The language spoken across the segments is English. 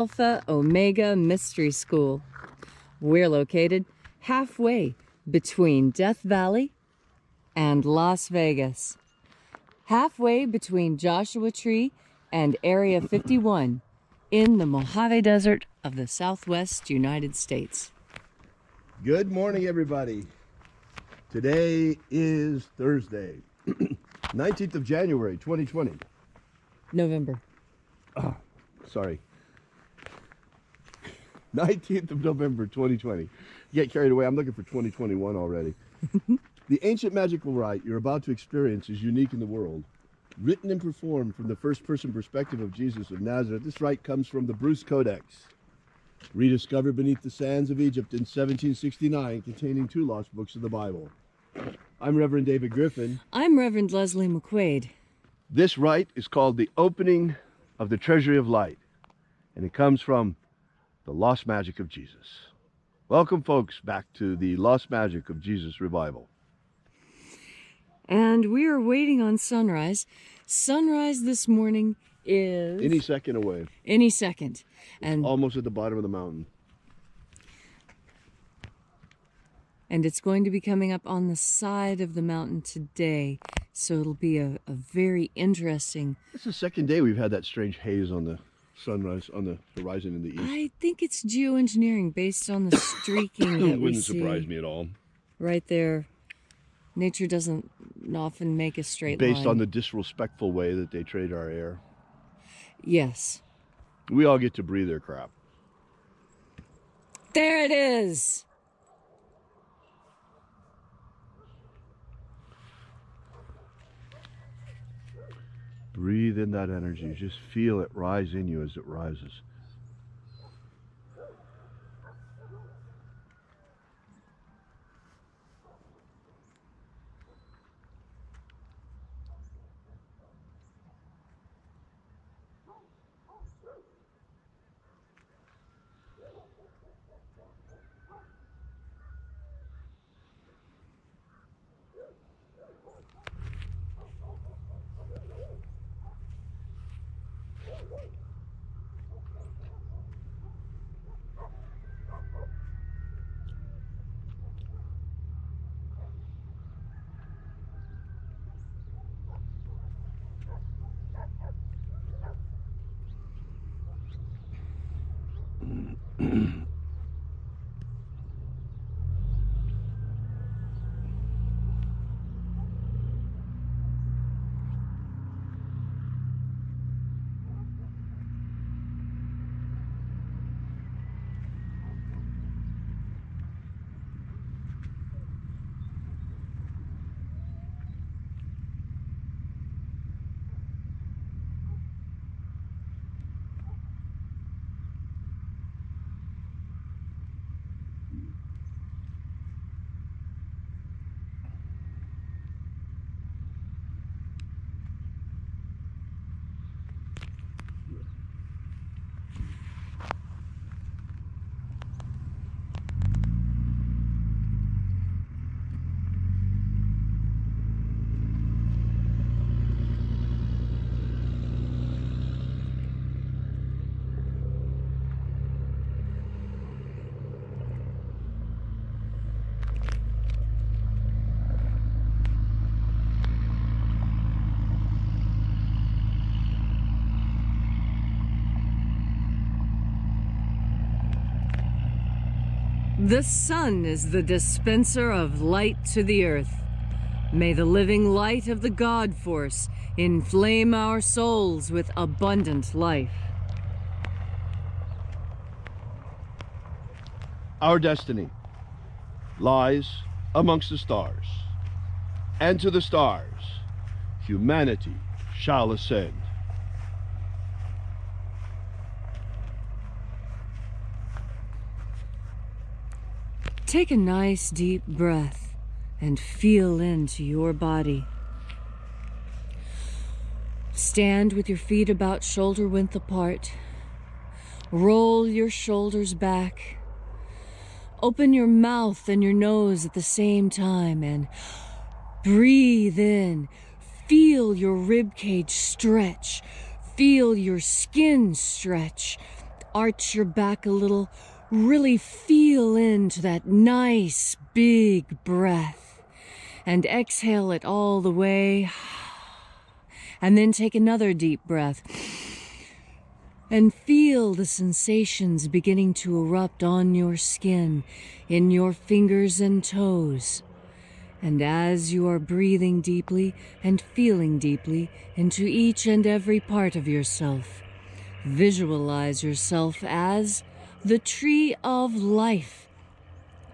Alpha Omega Mystery School. We're located halfway between Death Valley and Las Vegas. Halfway between Joshua Tree and Area 51 in the Mojave Desert of the Southwest United States. Good morning, everybody. Today is Thursday, 19th of January, 2020. November. Sorry. 19th of November, 2020. Get carried away. I'm looking for 2021 already. The ancient magical rite you're about to experience is unique in the world. Written and performed from the first-person perspective of Jesus of Nazareth, this rite comes from the Bruce Codex, rediscovered beneath the sands of Egypt in 1769, containing 2 lost books of the Bible. I'm Reverend David Griffin. I'm Reverend Leslie McQuaid. This rite is called the opening of the Treasury of Light, and it comes from the Lost Magic of Jesus. Welcome, folks, back to the Lost Magic of Jesus revival. And we are waiting on sunrise. Sunrise this morning is... Any second away. Any second. And almost at the bottom of the mountain. And it's going to be coming up on the side of the mountain today. So it'll be a very interesting... It's the second day we've had that strange haze on the sunrise, on the horizon in the east. I think it's geoengineering based on the streaking that we Wouldn't see. surprise me at all. Right there. Nature doesn't often make a straight line. Based on the disrespectful way that they trade our air. Yes. We all get to breathe their crap. There it is! Breathe in that energy. Just feel it rise in you as it rises. The sun is the dispenser of light to the earth. May the living light of the God Force inflame our souls with abundant life. Our destiny lies amongst the stars, and to the stars humanity shall ascend. Take a nice deep breath and feel into your body. Stand with your feet about shoulder width apart. Roll your shoulders back. Open your mouth and your nose at the same time and breathe in. Feel your rib cage stretch. Feel your skin stretch. arch your back a little. Really feel into that nice big breath. And exhale it all the way. And then take another deep breath. And feel the sensations beginning to erupt on your skin, in your fingers and toes. And as you are breathing deeply and feeling deeply into each and every part of yourself, visualize yourself as the tree of life.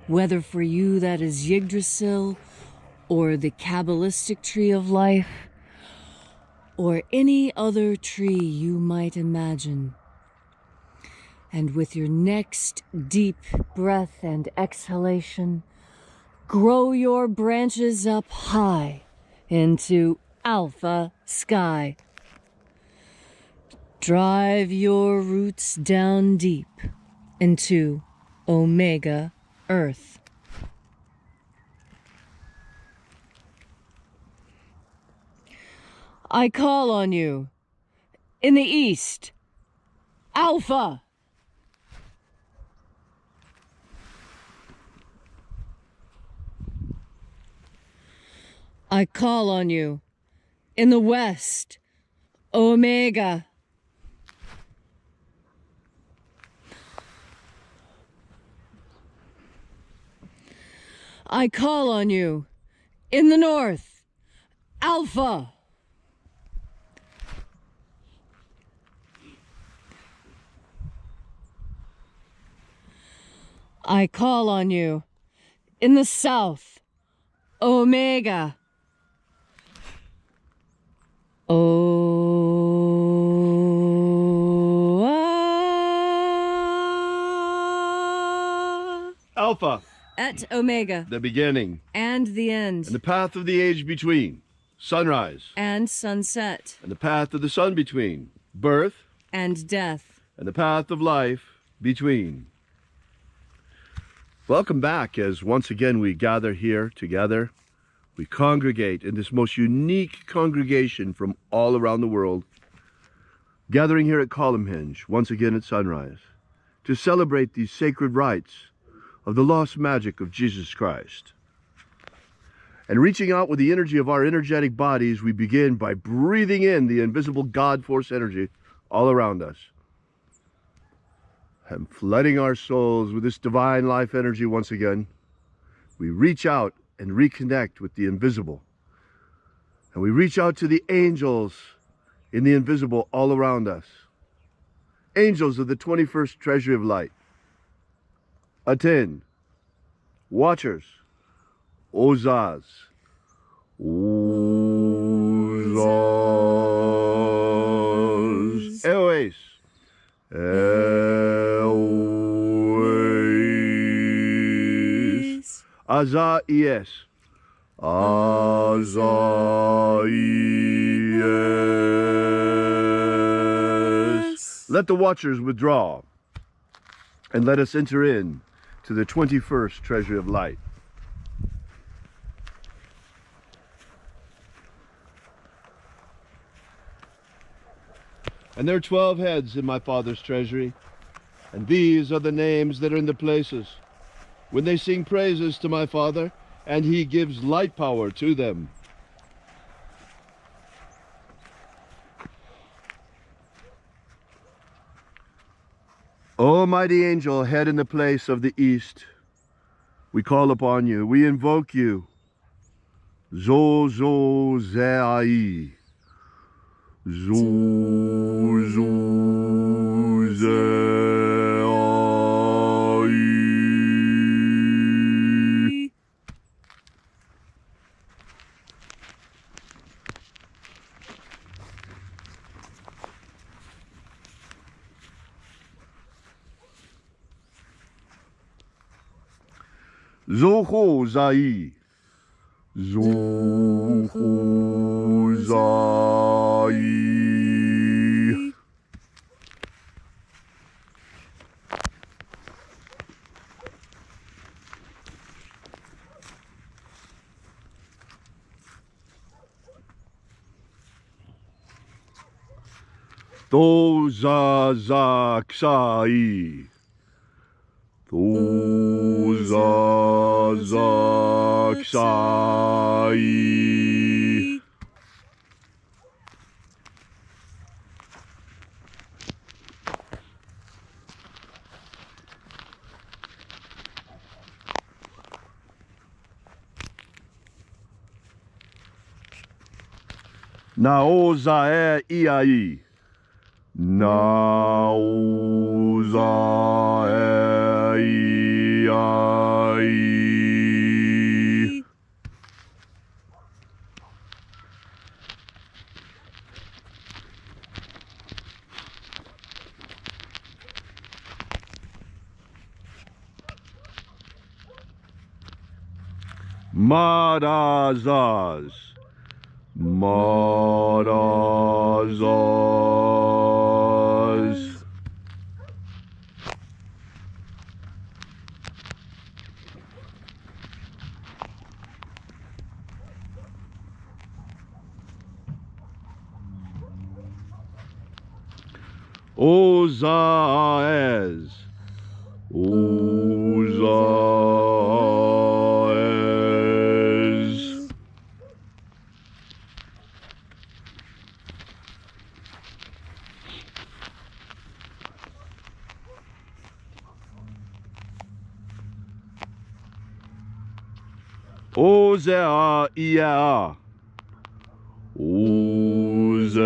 Whether for you that is Yggdrasil, or the Kabbalistic tree of life, or any other tree you might imagine. And with your next deep breath and exhalation, grow your branches up high into Alpha Sky. Drive your roots down deep into Omega Earth. I call on you in the east, Alpha. I call on you in the west, Omega. I call on you in the north, Alpha. I call on you in the south, Omega. Alpha. At Omega. The beginning. And the end. And the path of the age between. Sunrise. And sunset. And the path of the sun between. Birth. And death. And the path of life between. Welcome back as once again we gather here together. We congregate in this most unique congregation from all around the world, gathering here at Columnhinge, once again at sunrise, to celebrate these sacred rites of the lost magic of Jesus Christ. And reaching out with the energy of our energetic bodies, we begin by breathing in the invisible God force energy all around us, and flooding our souls with this divine life energy once again. We reach out and reconnect with the invisible. And we reach out to the angels in the invisible all around us. Angels of the 21st Treasury of Light. Attend. Watchers. Ozaz. Ozaz. Eoes. Eoes. Azaies. Azaies. Let the watchers withdraw, and let us enter in to the 21st Treasury of Light. And there are 12 heads in my Father's treasury, and these are the names that are in the places when they sing praises to my Father, and he gives light power to them. O mighty angel, head in the place of the east, we call upon you, we invoke you. Zo Zeai. Zo Zeai. Zoho Zai. Zoho Zai. Tozazaksai. Tozazaksai. Naoza e iai. Naoza e iai. Marazaz. Marazaz. Ozaez. Ozaez. Ozea ia. Ozea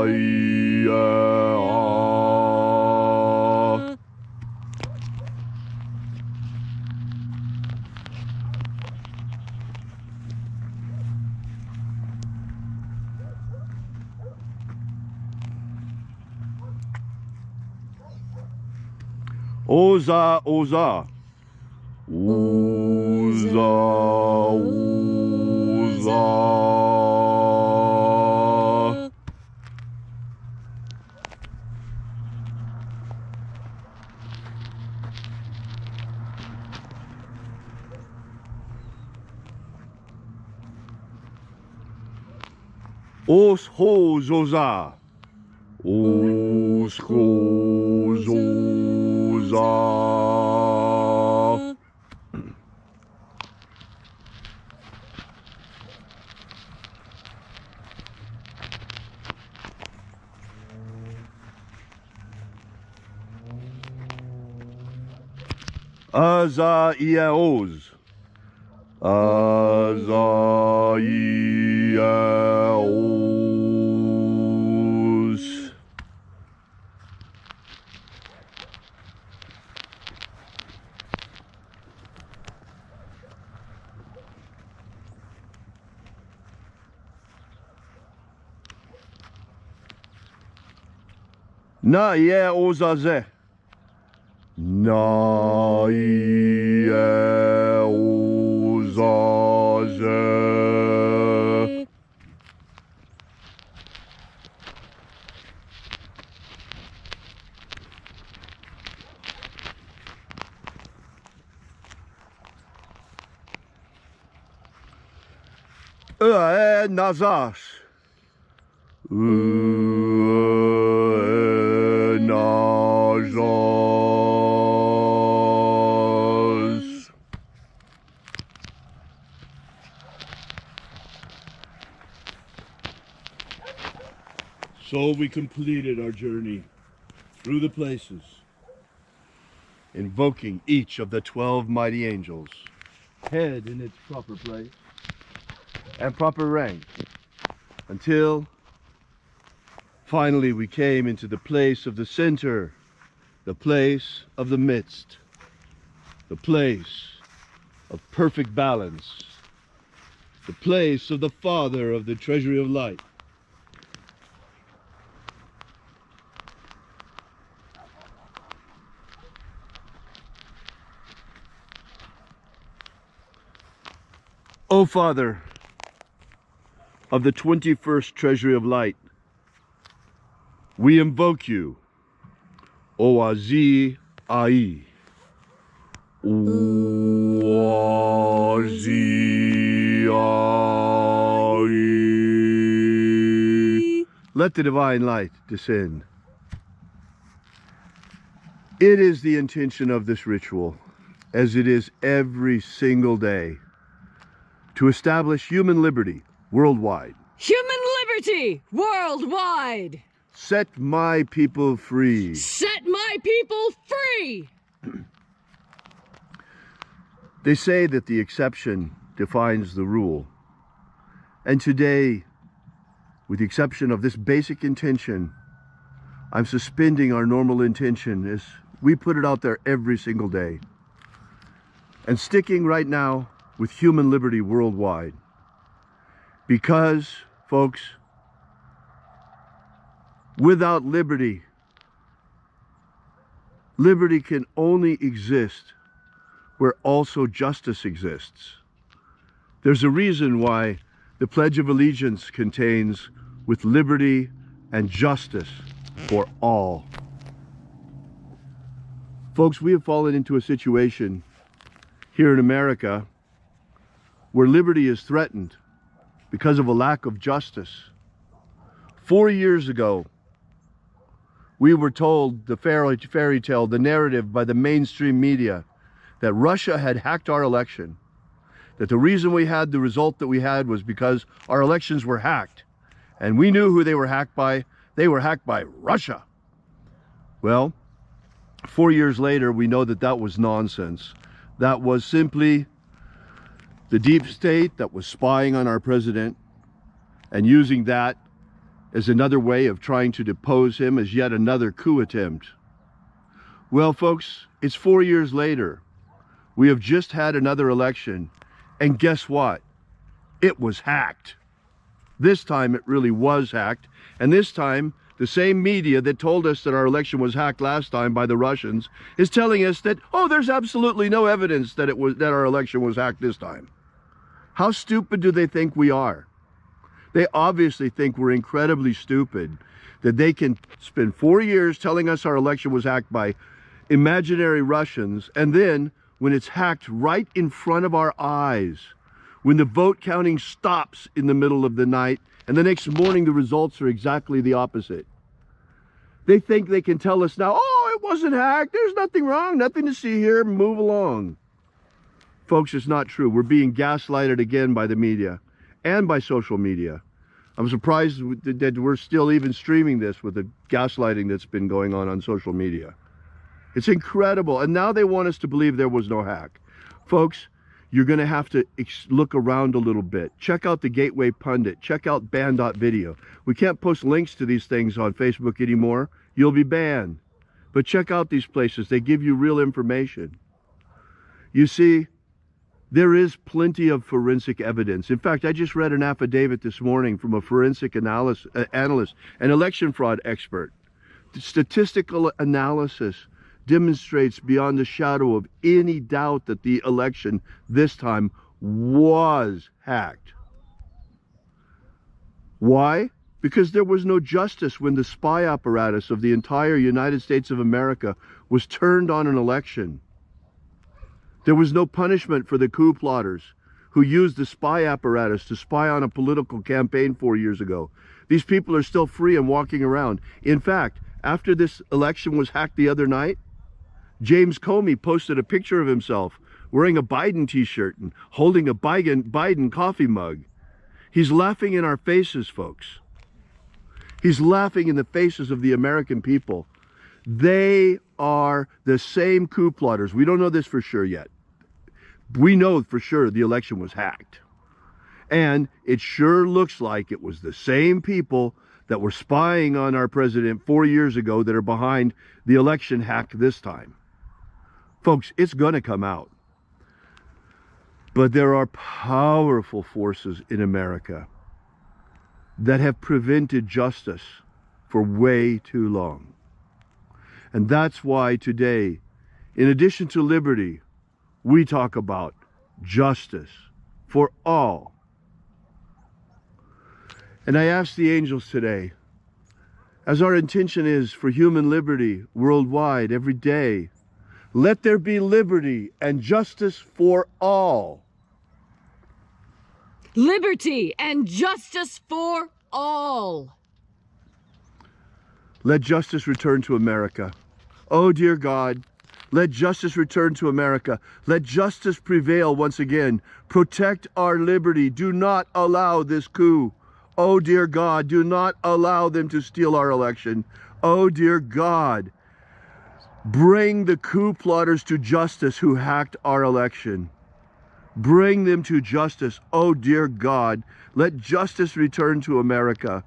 ia. Oza, oza. Oza, oza. Os ho zoza. Os ho zoza. Aza iaoz. Aza iaoz. Na ie ozaze. Na ie ozaze. Nazash. Nazas. So we completed our journey through the places, invoking each of the 12 mighty angels, head in its proper place and proper rank, until finally we came into the place of the center, the place of the midst, the place of perfect balance, the place of the Father of the treasury of light. O Father of the 21st treasury of light, we invoke you, Oazi Ai. Oazi Ai. let the divine light descend. It is the intention of this ritual, as it is every single day, to establish human liberty worldwide. Human liberty worldwide! Set my people free. Set my people free! They say that the exception defines the rule. And today, with the exception of this basic intention, I'm suspending our normal intention as we put it out there every single day. And sticking right now with human liberty worldwide. Because, folks, without liberty, liberty can only exist where also justice exists. There's a reason why the Pledge of Allegiance contains with liberty and justice for all. Folks, we have fallen into a situation here in America where liberty is threatened because of a lack of justice. 4 years ago, we were told the fairy tale, the narrative by the mainstream media that Russia had hacked our election, that the reason we had the result that we had was because our elections were hacked. And we knew who they were hacked by. They were hacked by Russia. Well, 4 years later, we know that that was nonsense. That was simply the deep state that was spying on our president and using that as another way of trying to depose him, as yet another coup attempt. Well, folks, it's 4 years later. We have just had another election, and guess what? It was hacked. This time it really was hacked, and this time the same media that told us that our election was hacked last time by the Russians is telling us that, oh, there's absolutely no evidence that our election was hacked this time. How stupid do they think we are? They obviously think we're incredibly stupid, that they can spend 4 years telling us our election was hacked by imaginary Russians, and then when it's hacked right in front of our eyes, when the vote counting stops in the middle of the night, and the next morning the results are exactly the opposite. They think they can tell us now, oh, it wasn't hacked, there's nothing wrong, nothing to see here, move along. Folks, it's not true. We're being gaslighted again by the media and by social media. I'm surprised that we're still even streaming this with the gaslighting that's been going on social media. It's incredible. And now they want us to believe there was no hack. Folks, you're going to have to look around a little bit. Check out the Gateway Pundit. Check out ban.video. We can't post links to these things on Facebook anymore. You'll be banned. But check out these places. They give you real information. You see, there is plenty of forensic evidence. In fact, I just read an affidavit this morning from a forensic analyst, an election fraud expert. The statistical analysis demonstrates beyond a shadow of any doubt that the election this time was hacked. Why? Because there was no justice when the spy apparatus of the entire United States of America was turned on an election. There was no punishment for the coup plotters who used the spy apparatus to spy on a political campaign 4 years ago. These people are still free and walking around. In fact, after this election was hacked the other night, James Comey posted a picture of himself wearing a Biden t-shirt and holding a Biden coffee mug. He's laughing in our faces, folks. He's laughing in the faces of the American people. They are the same coup plotters. We don't know this for sure yet. We know for sure the election was hacked. And it sure looks like it was the same people that were spying on our president 4 years ago that are behind the election hack this time. Folks, it's going to come out. But there are powerful forces in America that have prevented justice for way too long. And that's why today, in addition to liberty, we talk about justice for all. And I ask the angels today, as our intention is for human liberty worldwide every day, let there be liberty and justice for all. Liberty and justice for all. let justice return to America. Oh, dear God, let justice return to America. Let justice prevail once again. Protect our liberty. Do not allow this coup. Oh, dear God, do not allow them to steal our election. Oh, dear God, bring the coup plotters to justice who hacked our election. Bring them to justice. Oh, dear God, let justice return to America.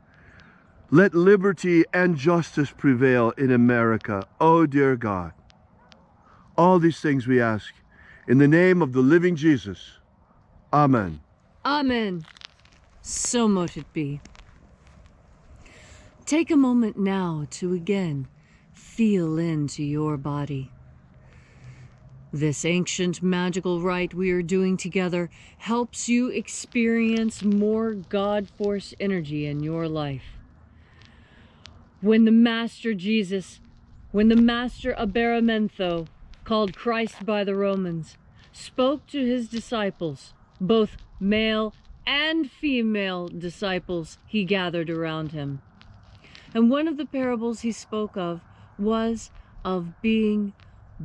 Let liberty and justice prevail in America. Oh, dear God. All these things we ask in the name of the living Jesus. Amen. Amen. So mote it be. Take a moment now to again feel into your body. This ancient magical rite we are doing together helps you experience more God force energy in your life. When the Master Aberamantho, called Christ by the Romans, spoke to his disciples, both male and female disciples he gathered around him. And one of the parables he spoke of was of being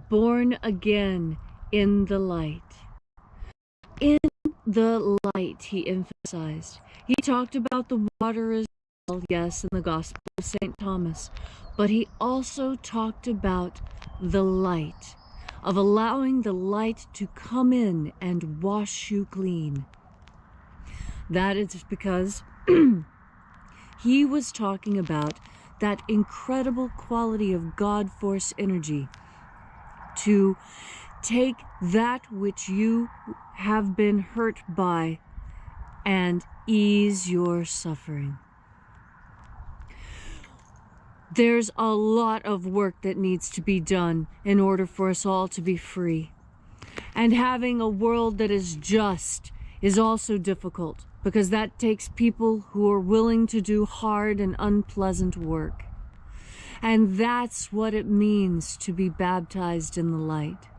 born again in the light. In the light, he emphasized. He talked about the water as well, yes, in the Gospel of St. Thomas, but he also talked about the light, of allowing the light to come in and wash you clean. That is because he was talking about that incredible quality of God force energy to take that which you have been hurt by and ease your suffering. There's a lot of work that needs to be done in order for us all to be free. And having a world that is just is also difficult, because that takes people who are willing to do hard and unpleasant work. And that's what it means to be baptized in the light.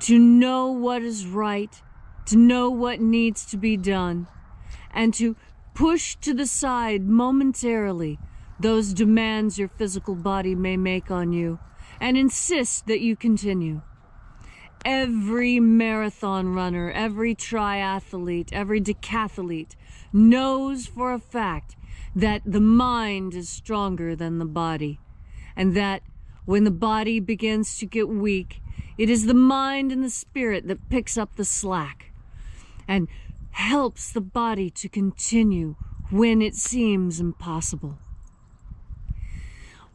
To know what is right, to know what needs to be done, and to push to the side momentarily those demands your physical body may make on you, and insist that you continue. Every marathon runner, every triathlete, every decathlete knows for a fact that the mind is stronger than the body, and that when the body begins to get weak, it is the mind and the spirit that picks up the slack and helps the body to continue when it seems impossible.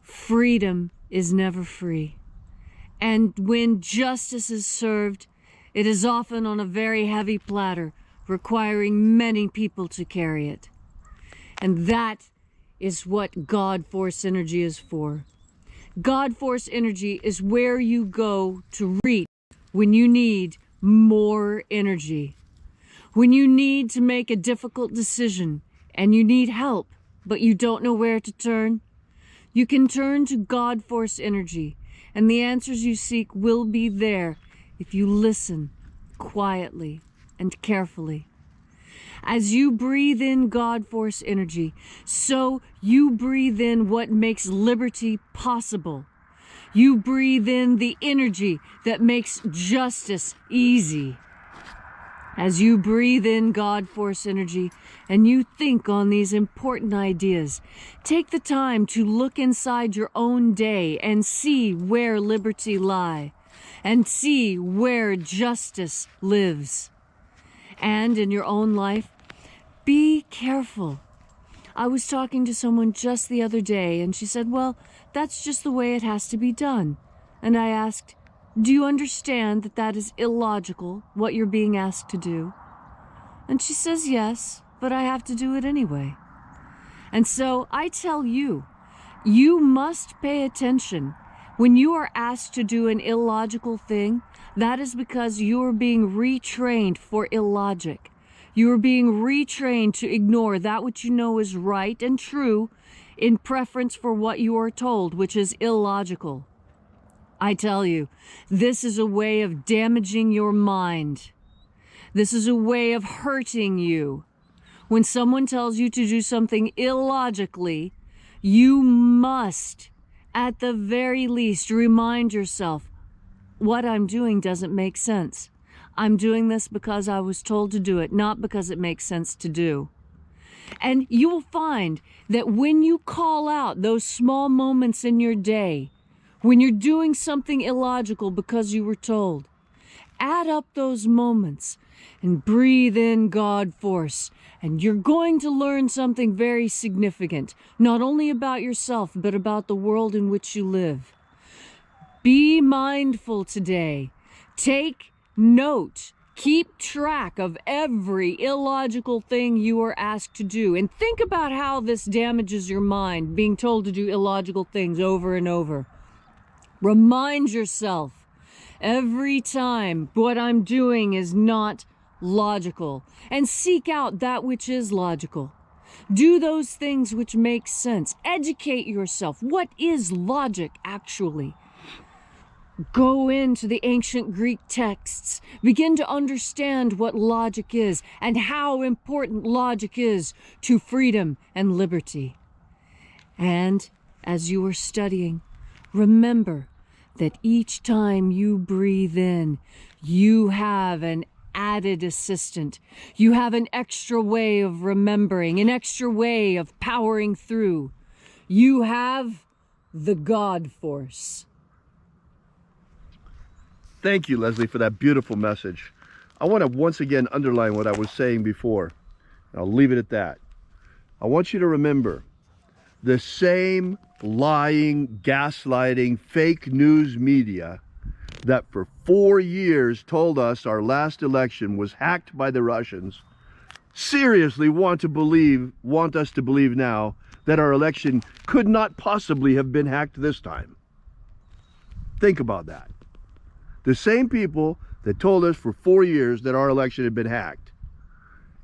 Freedom is never free. And when justice is served, it is often on a very heavy platter, requiring many people to carry it. And that is what God force energy is for. God force energy is where you go to reach when you need more energy. When you need to make a difficult decision and you need help, but you don't know where to turn, you can turn to God force energy, and the answers you seek will be there if you listen quietly and carefully. As you breathe in God force energy, so you breathe in what makes liberty possible. You breathe in the energy that makes justice easy. As you breathe in God force energy and you think on these important ideas, take the time to look inside your own day and see where liberty lies, and see where justice lives. And in your own life, be careful. I was talking to someone just the other day, and she said, well, that's just the way it has to be done. And I asked, do you understand that that is illogical, what you're being asked to do? And she says, yes, but I have to do it anyway. And so I tell you, you must pay attention. When you are asked to do an illogical thing, that is because you are being retrained for illogic. You are being retrained to ignore that which you know is right and true in preference for what you are told, which is illogical. I tell you, this is a way of damaging your mind. This is a way of hurting you. When someone tells you to do something illogically, You must, at the very least, remind yourself, what I'm doing doesn't make sense. I'm doing this because I was told to do it, not because it makes sense to do. And you will find that when you call out those small moments in your day, when you're doing something illogical because you were told, add up those moments and breathe in God force. And you're going to learn something very significant, not only about yourself, but about the world in which you live. Be mindful today. Take note. Keep track of every illogical thing you are asked to do. And think about how this damages your mind, being told to do illogical things over and over. Remind yourself every time what I'm doing is not logical, and seek out that which is logical. Do those things which make sense. Educate yourself. What is logic actually? Go into the ancient Greek texts. Begin to understand what logic is and how important logic is to freedom and liberty. And as you are studying, remember that each time you breathe in, you have an added assistant. You have an extra way of remembering, an extra way of powering through. You have the God force. Thank you, Leslie, for that beautiful message. I want to once again underline what I was saying before. I'll leave it at that. I want you to remember the same lying, gaslighting, fake news media that for 4 years told us our last election was hacked by the Russians seriously want us to believe now that our election could not possibly have been hacked this time. Think about that. The same people that told us for 4 years that our election had been hacked,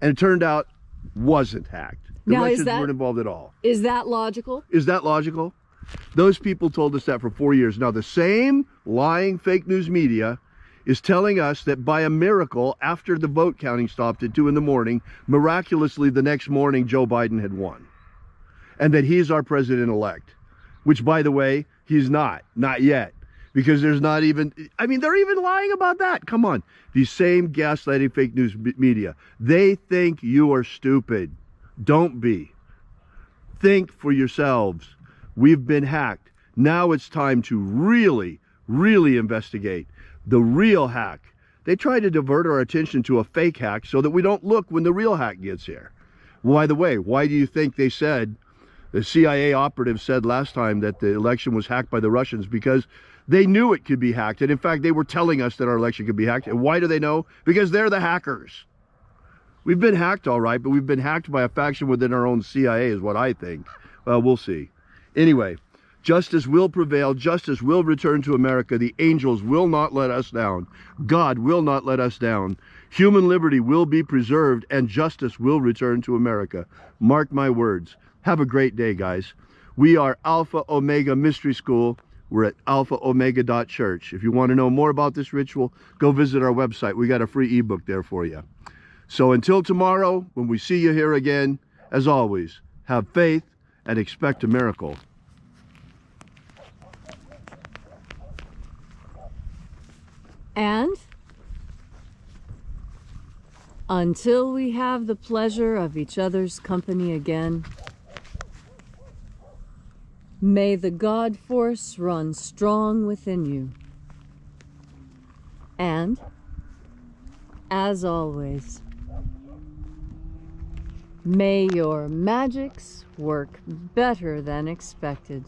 and it turned out wasn't hacked. The Russians weren't involved at all. Is that logical? Is that logical? Those people told us that for 4 years. Now the same lying fake news media is telling us that by a miracle, after the vote counting stopped at 2 in the morning, miraculously the next morning Joe Biden had won. And that he's our president-elect. Which, by the way, he's not yet. Because there's not even, I mean, they're even lying about that. Come on. These same gaslighting fake news media. They think you are stupid. Don't be. Think for yourselves. We've been hacked. Now it's time to really, really investigate the real hack. They try to divert our attention to a fake hack so that we don't look when the real hack gets here. By the way, why do you think they said, the CIA operative said last time that the election was hacked by the Russians? Because they knew it could be hacked. And in fact, they were telling us that our election could be hacked. And why do they know? Because they're the hackers. We've been hacked, all right, but we've been hacked by a faction within our own CIA is what I think. Well, we'll see. Anyway, justice will prevail. Justice will return to America. The angels will not let us down. God will not let us down. Human liberty will be preserved, and justice will return to America. Mark my words. Have a great day, guys. We are Alpha Omega Mystery School. We're at alphaomega.church. If you want to know more about this ritual, go visit our website. We got a free ebook there for you. So until tomorrow, when we see you here again, as always, have faith and expect a miracle. And until we have the pleasure of each other's company again, may the God force run strong within you. And, as always, may your magics work better than expected.